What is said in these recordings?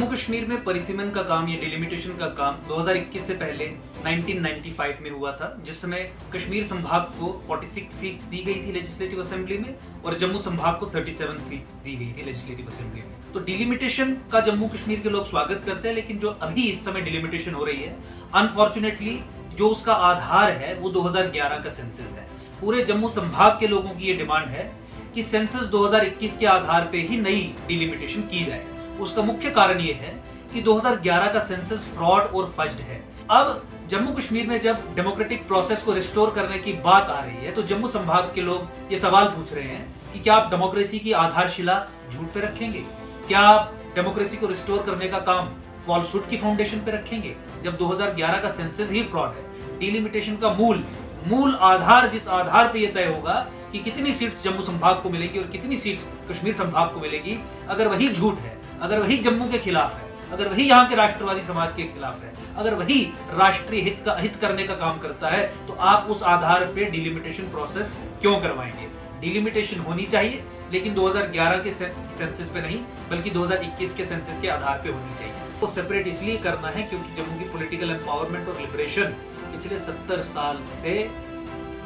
जम्मू कश्मीर में परिसीमन का काम या डिलिमिटेशन का काम 2021 से पहले 1995 में हुआ था, जिस समय कश्मीर संभाग को 46 सीट्स दी गई थी लेजिस्लेटिव असेंबली में और जम्मू संभाग को 37 सीट्स दी गई थी लेजिस्लेटिव असेंबली में। तो डिलिमिटेशन का जम्मू कश्मीर के लोग स्वागत करते हैं, लेकिन जो अभी इस समय डिलिमिटेशन हो रही है, अनफॉर्चुनेटली जो उसका आधार है वो 2011 का सेंसस है। पूरे जम्मू संभाग के लोगों की ये डिमांड है कि सेंसस 2021 के आधार पे ही नई डिलिमिटेशन की जाए। उसका मुख्य कारण ये है कि 2011 का सेंसस फ्रॉड और फज्ड है। अब जम्मू कश्मीर में जब डेमोक्रेटिक प्रोसेस को रिस्टोर करने की बात आ रही है, तो जम्मू संभाग के लोग ये सवाल पूछ रहे हैं कि क्या आप डेमोक्रेसी की आधारशिला झूठ पे रखेंगे? क्या आप डेमोक्रेसी को रिस्टोर करने का काम फॉल्सहुड की फाउंडेशन पे रखेंगे, जब 2011 का सेंसस ही फ्रॉड है? डिलिमिटेशन का मूल आधार, जिस आधार पे ये तय होगा कि कितनी सीट्स जम्मू संभाग को मिलेगी और कितनी सीट्स कश्मीर संभाग को मिलेगी, अगर वही झूठ है, अगर वही जम्मू के खिलाफ है, अगर वही यहाँ के राष्ट्रवादी समाज के खिलाफ है, अगर वही राष्ट्रीय हित करने का काम करता है, तो आप उस आधार पे डिलिमिटेशन प्रोसेस क्यों करवाएंगे? डिलिमिटेशन होनी चाहिए, लेकिन 2011 के सेंसस पे नहीं, बल्कि 2021 के सेंसस के आधार पे होनी चाहिए। वो सेपरेट इसलिए करना है क्योंकि जम्मू की पॉलिटिकल एम्पावरमेंट और लिबरेशन पिछले 70 साल से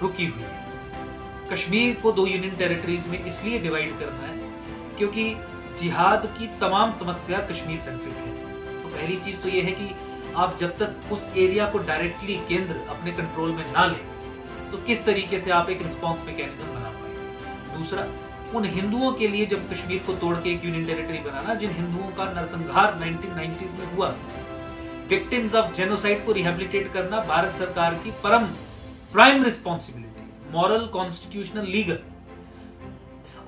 रुकी हुई है। कश्मीर को 2 यूनियन टेरिटरीज में इसलिए डिवाइड करना है क्योंकि जिहाद की तमाम समस्या कश्मीर सेंट्रिक है। तो पहली चीज तो ये है कि आप जब तक उस एरिया को डायरेक्टली केंद्र अपने कंट्रोल में ना ले, तो किस तरीके से आप एक रिस्पॉन्स मैकेनिज्म बना पाएंगे। दूसरा, उन हिंदुओं के लिए जब कश्मीर को तोड़ के एक यूनियन टेरिटरी बनाना, जिन हिंदुओं का नरसंहार 1990s में हुआ, विक्टिम्स ऑफ जेनोसाइड को रिहेबिलिटेट करना भारत सरकार की prime responsibility, moral, constitutional, legal.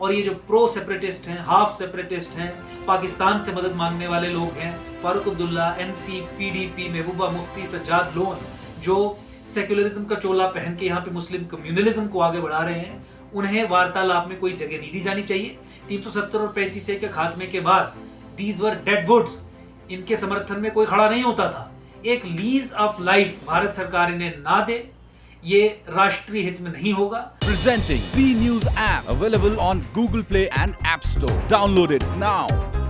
और ये जो प्रो सेपरेटिस्ट हैं, हाफ सेपरेटिस्ट हैं, पाकिस्तान से मदद मांगने वाले लोग हैं, Farooq Abdullah, NC, PDP, Mehbooba Mufti, Sajjad loan, जो सेक्युलरिज्म का चोला पहन के यहाँ पे मुस्लिम कम्युनलिज्म को आगे बढ़ा रहे हैं, उन्हें वार्तालाप में कोई जगह नहीं दी जानी चाहिए। 370 और 35A के खात्मे के बाद दीज वर डेड वुड्स, इनके समर्थन में कोई खड़ा नहीं होता था। एक लीज ऑफ लाइफ भारत सरकार इन्हें ना दे, ये राष्ट्रीय हित में नहीं होगा। Presenting B News app available on Google Play and App Store. Download it now.